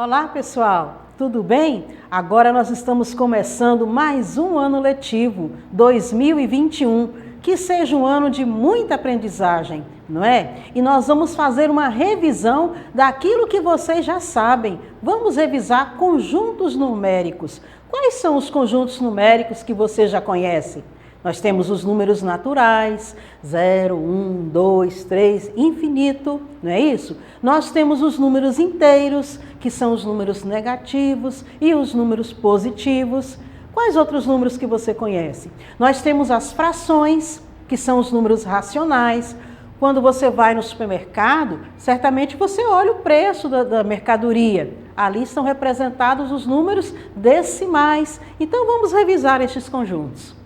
Olá, pessoal, tudo bem? Agora nós estamos começando mais um ano letivo, 2021, que seja um ano de muita aprendizagem, não é? E nós vamos fazer uma revisão daquilo que vocês já sabem. Vamos revisar conjuntos numéricos. Quais são os conjuntos numéricos que você já conhece? Nós temos os números naturais, 0, 1, 2, 3, infinito, não é isso? Nós temos os números inteiros, que são os números negativos, e os números positivos. Quais outros números que você conhece? Nós temos as frações, que são os números racionais. Quando você vai no supermercado, certamente você olha o preço da mercadoria. Ali estão representados os números decimais. Então vamos revisar estes conjuntos.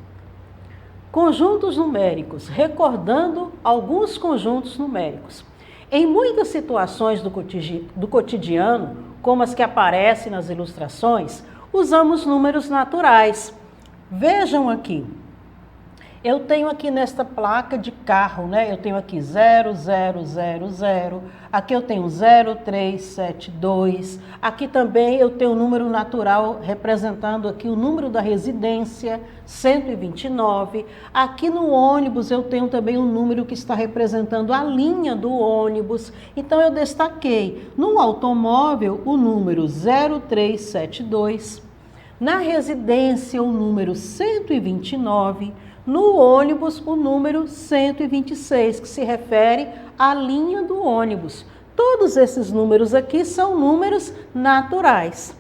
Conjuntos numéricos, recordando alguns conjuntos numéricos. Em muitas situações do cotidiano, como as que aparecem nas ilustrações, usamos números naturais. Vejam aqui. Eu tenho aqui nesta placa de carro, né? Eu tenho aqui 0000, aqui eu tenho 0372, aqui também eu tenho o número natural representando aqui o número da residência, 129. Aqui no ônibus eu tenho também um número que está representando a linha do ônibus. Então eu destaquei no automóvel o número 0372, na residência o número 129, no ônibus, o número 126, que se refere à linha do ônibus. Todos esses números aqui são números naturais.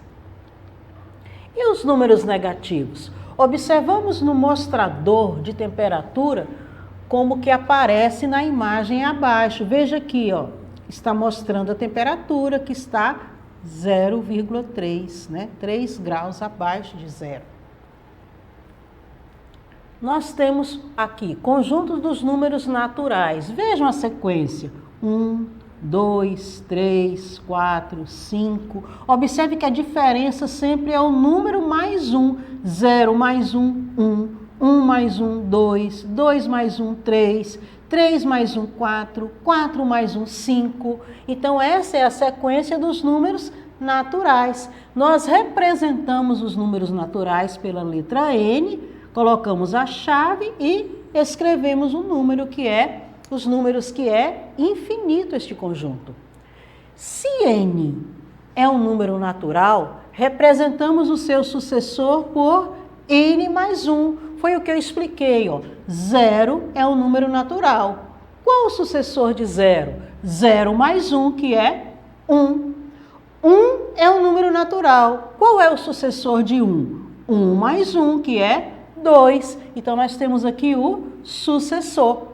E os números negativos? Observamos no mostrador de temperatura como que aparece na imagem abaixo. Veja aqui, ó, está mostrando a temperatura que está 0,3, né? 3 graus abaixo de zero. Nós temos aqui conjuntos dos números naturais. Vejam a sequência. 1, 2, 3, 4, 5. Observe que a diferença sempre é o número mais 1. 0 mais 1, 1. 1 mais 1, 2. 2 mais 1, 3. 3 mais 1, 4. 4 mais 1, 5. Então, essa é a sequência dos números naturais. Nós representamos os números naturais pela letra N, colocamos a chave e escrevemos o número que é, os números que é infinito este conjunto. Se n é um número natural, representamos o seu sucessor por n mais 1. Foi o que eu expliquei, ó. 0 é um número natural. Qual o sucessor de 0? 0 mais 1, que é 1. 1 é um número natural. Qual é o sucessor de 1? 1 mais 1, que é 2. Então, nós temos aqui o sucessor.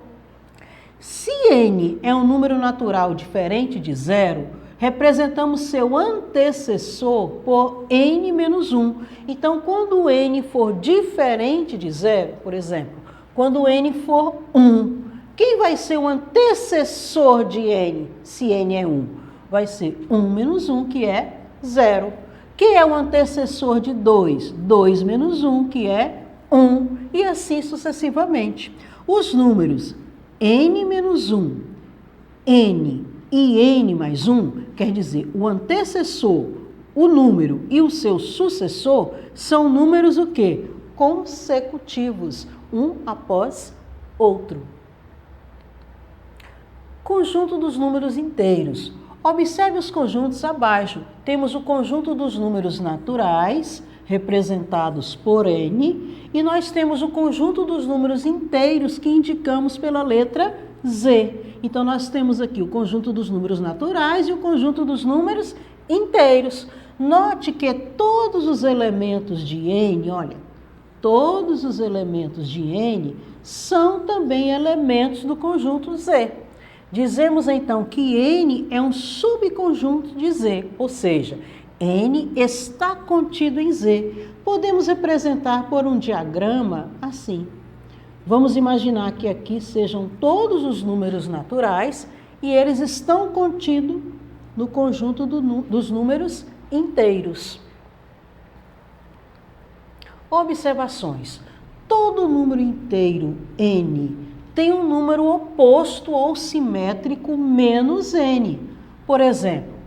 Se n é um número natural diferente de 0, representamos seu antecessor por n menos 1. Então, quando n for diferente de 0, por exemplo, quando n for 1, quem vai ser o antecessor de n, se n é 1? Vai ser 1 menos 1, que é 0. Quem é o antecessor de 2? 2 menos 1, que é 1, e assim sucessivamente. Os números n menos 1, n e n mais 1, quer dizer, o antecessor, o número e o seu sucessor são números o quê? Consecutivos, um após outro. Conjunto dos números inteiros. Observe os conjuntos abaixo. Temos o conjunto dos números naturais, representados por n, e nós temos o conjunto dos números inteiros que indicamos pela letra Z. Então, nós temos aqui o conjunto dos números naturais e o conjunto dos números inteiros. Note que todos os elementos de n, olha, todos os elementos de n são também elementos do conjunto Z. Dizemos então que n é um subconjunto de Z, ou seja, n está contido em Z. Podemos representar por um diagrama assim. Vamos imaginar que aqui sejam todos os números naturais e eles estão contidos no conjunto dos números inteiros. Observações. Todo número inteiro, n, tem um número oposto ou simétrico menos n. Por exemplo,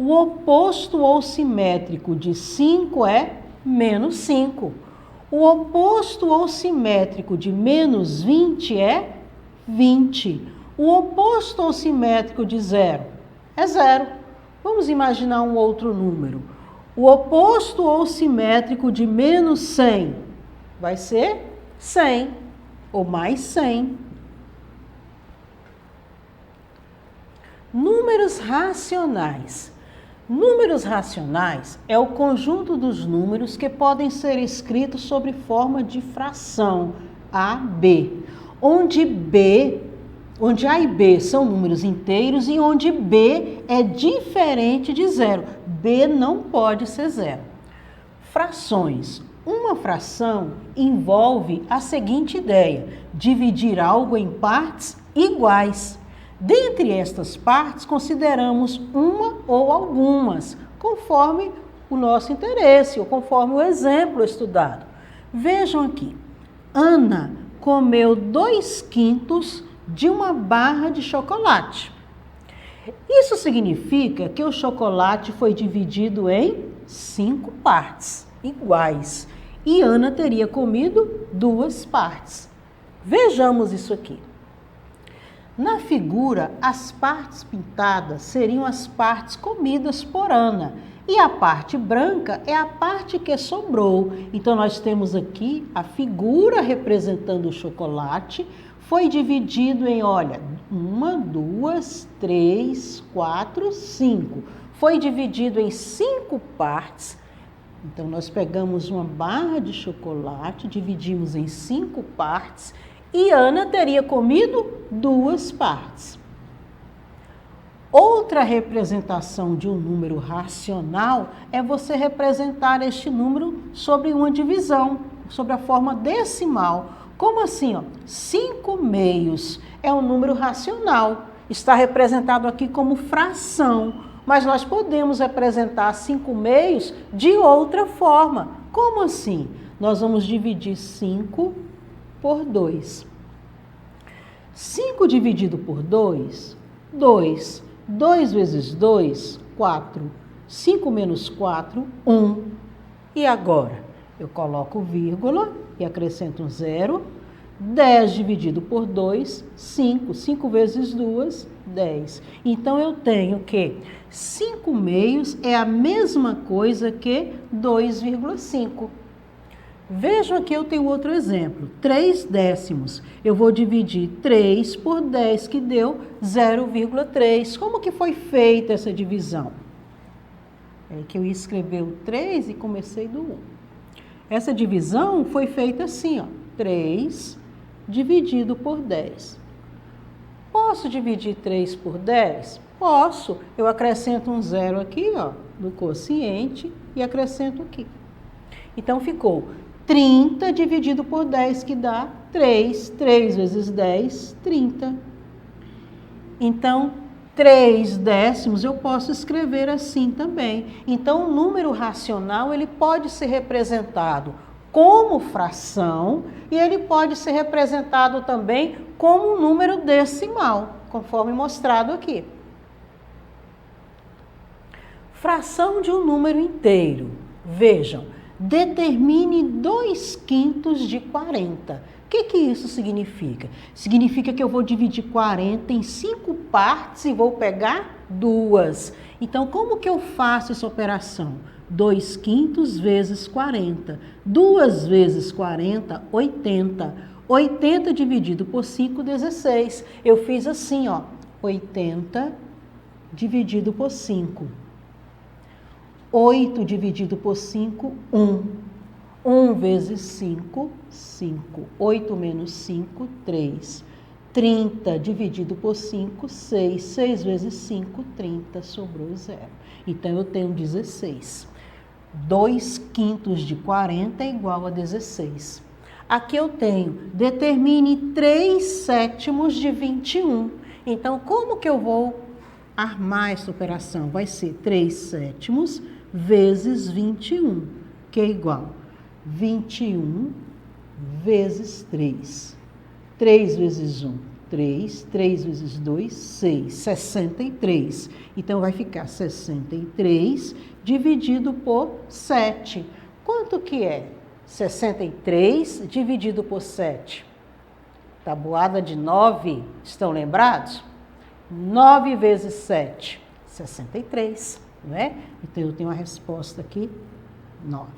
O oposto ou simétrico de 5 é menos 5. O oposto ou simétrico de menos 20 é 20. O oposto ou simétrico de 0 é 0. Vamos imaginar um outro número. O oposto ou simétrico de menos 100 vai ser 100 ou mais 100. Números racionais. Números racionais é o conjunto dos números que podem ser escritos sob forma de fração A, B, onde A e B são números inteiros e onde B é diferente de 0. B não pode ser 0. Frações. Uma fração envolve a seguinte ideia: dividir algo em partes iguais. Dentre estas partes, consideramos uma ou algumas, conforme o nosso interesse ou conforme o exemplo estudado. Vejam aqui. Ana comeu 2/5 de uma barra de chocolate. Isso significa que o chocolate foi dividido em 5 partes iguais e Ana teria comido 2 partes. Vejamos isso aqui. Na figura, as partes pintadas seriam as partes comidas por Ana e a parte branca é a parte que sobrou. Então, nós temos aqui a figura representando o chocolate. Foi dividido em, olha, 1, 2, 3, 4, 5. Foi dividido em 5 partes. Então, nós pegamos uma barra de chocolate, dividimos em 5 partes e Ana teria comido 2 partes. Outra representação de um número racional é você representar este número sobre uma divisão, sobre a forma decimal. Como assim? 5/2 é um número racional. Está representado aqui como fração, mas nós podemos representar 5/2 de outra forma. Como assim? Nós vamos dividir 5 por 2. 5 dividido por 2, 2. 2 vezes 2, 4. 5 menos 4, 1. E agora? Eu coloco vírgula e acrescento um 0. 10 dividido por 2, 5. 5 vezes 2, 10. Então, eu tenho que 5/2 é a mesma coisa que 2,5. Vejam aqui, eu tenho outro exemplo. 3/10. Eu vou dividir 3 por 10, que deu 0,3. Como que foi feita essa divisão? É que eu ia escrever o 3 e comecei do 1. Essa divisão foi feita assim, ó. 3 dividido por 10. Posso dividir 3 por 10? Posso. Eu acrescento um 0 aqui, ó, no quociente e acrescento aqui. Então, ficou 30 dividido por 10, que dá 3. 3 vezes 10, 30. Então, 3/10 eu posso escrever assim também. Então, o número racional, ele pode ser representado como fração e ele pode ser representado também como um número decimal, conforme mostrado aqui. Fração de um número inteiro. Vejam. Determine 2/5 de 40. O que isso significa? Significa que eu vou dividir 40 em 5 partes e vou pegar 2. Então, como que eu faço essa operação? 2/5 vezes 40. 2 vezes 40, 80. 80 dividido por 5, 16. Eu fiz assim, ó. 80 dividido por 5. 8 dividido por 5, 1. 1 vezes 5, 5. 8 menos 5, 3. 30 dividido por 5, 6. 6 vezes 5, 30. Sobrou 0. Então, eu tenho 16. 2/5 de 40 é igual a 16. Aqui eu tenho, determine 3/7 de 21. Então, como que eu vou armar essa operação? Vai ser 3/7 vezes 21, que é igual 21 vezes 3. 3 vezes 1, 3. 3 vezes 2, 6. 63. Então, vai ficar 63 dividido por 7. Quanto que é 63 dividido por 7? Tabuada de 9, estão lembrados? 9 vezes 7, 63, não é? Então, eu tenho a resposta aqui, 9.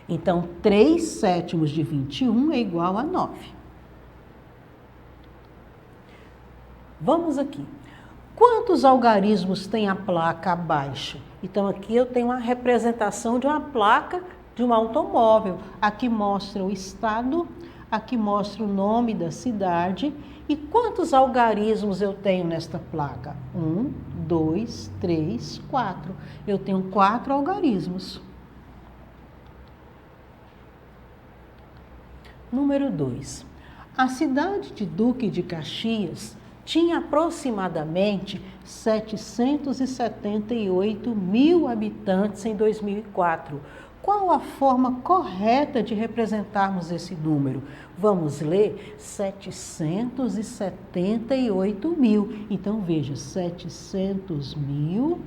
Então, 3 sétimos de 21 é igual a 9. Vamos aqui. Quantos algarismos tem a placa abaixo? Então, aqui eu tenho uma representação de uma placa de um automóvel. Aqui mostra o estado, aqui mostra o nome da cidade. E quantos algarismos eu tenho nesta placa? 1, 2, 3, 4. Eu tenho 4 algarismos. Número 2. A cidade de Duque de Caxias tinha aproximadamente 778 mil habitantes em 2004. Qual a forma correta de representarmos esse número? Vamos ler 778 mil. Então, veja, 700 mil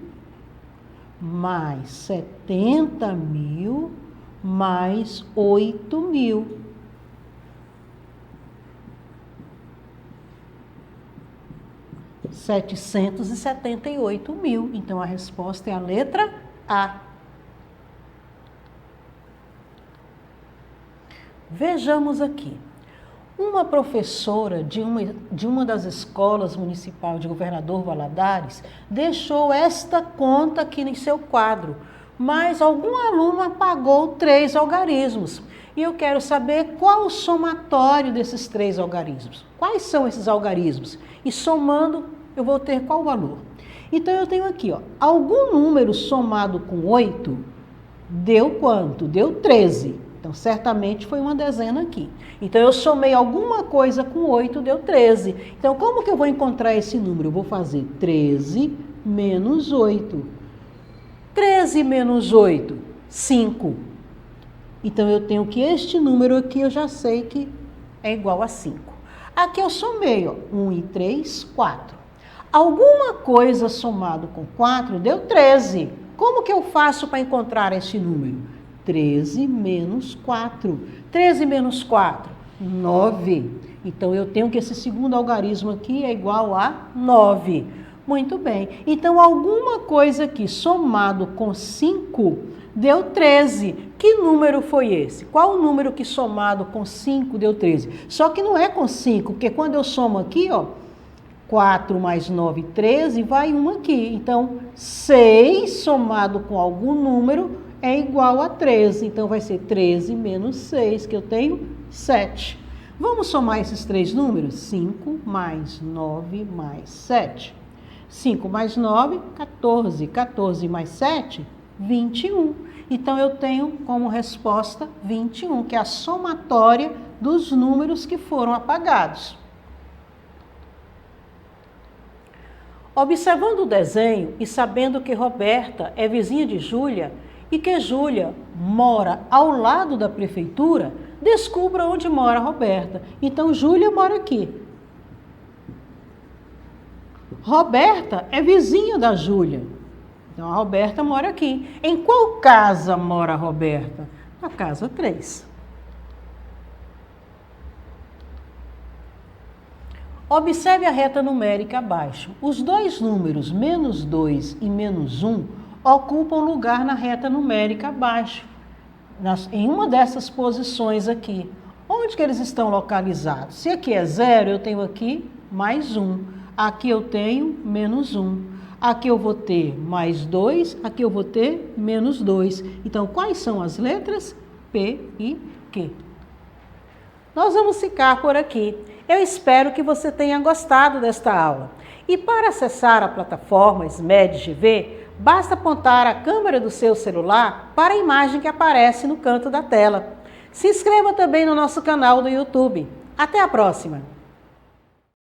mais 70 mil mais 8 mil. 778 mil. Então, a resposta é a letra A. Vejamos aqui. Uma professora de uma das escolas municipais de Governador Valadares deixou esta conta aqui em seu quadro, mas algum aluno apagou 3 algarismos. E eu quero saber qual o somatório desses 3 algarismos. Quais são esses algarismos? E somando, eu vou ter qual valor? Então, eu tenho aqui, ó, algum número somado com 8 deu quanto? Deu 13. Então, certamente foi uma dezena aqui. Então, eu somei alguma coisa com 8, deu 13. Então, como que eu vou encontrar esse número? Eu vou fazer 13 menos 8. 13 menos 8, 5. Então, eu tenho que este número aqui, eu já sei que é igual a 5. Aqui eu somei, ó, 1 e 3, 4. Alguma coisa somado com 4 deu 13. Como que eu faço para encontrar este número? 13 menos 4. 13 menos 4, 9. Então, eu tenho que esse segundo algarismo aqui é igual a 9. Muito bem. Então, alguma coisa aqui somado com 5 deu 13. Que número foi esse? Qual o número que somado com 5 deu 13? Só que não é com 5, porque quando eu somo aqui, ó, 4 mais 9, 13, vai 1 aqui. Então, 6 somado com algum número é igual a 13. Então, vai ser 13 menos 6, que eu tenho 7. Vamos somar esses 3 números? 5 mais 9 mais 7. 5 mais 9, 14. 14 mais 7, 21. Então, eu tenho como resposta 21, que é a somatória dos números que foram apagados. Observando o desenho e sabendo que Roberta é vizinha de Júlia e que Júlia mora ao lado da prefeitura, descubra onde mora Roberta. Então, Júlia mora aqui. Roberta é vizinha da Júlia. Então, a Roberta mora aqui. Em qual casa mora a Roberta? Na casa 3. Observe a reta numérica abaixo. Os dois números, menos 2 e menos 1, ocupam lugar na reta numérica abaixo, em uma dessas posições aqui. Onde que eles estão localizados? Se aqui é 0, eu tenho aqui mais 1. Aqui eu tenho menos 1. Aqui eu vou ter mais 2, aqui eu vou ter menos 2. Então, quais são as letras? P e Q. Nós vamos ficar por aqui. Eu espero que você tenha gostado desta aula. E para acessar a plataforma SMED-GV, basta apontar a câmera do seu celular para a imagem que aparece no canto da tela. Se inscreva também no nosso canal do YouTube. Até a próxima!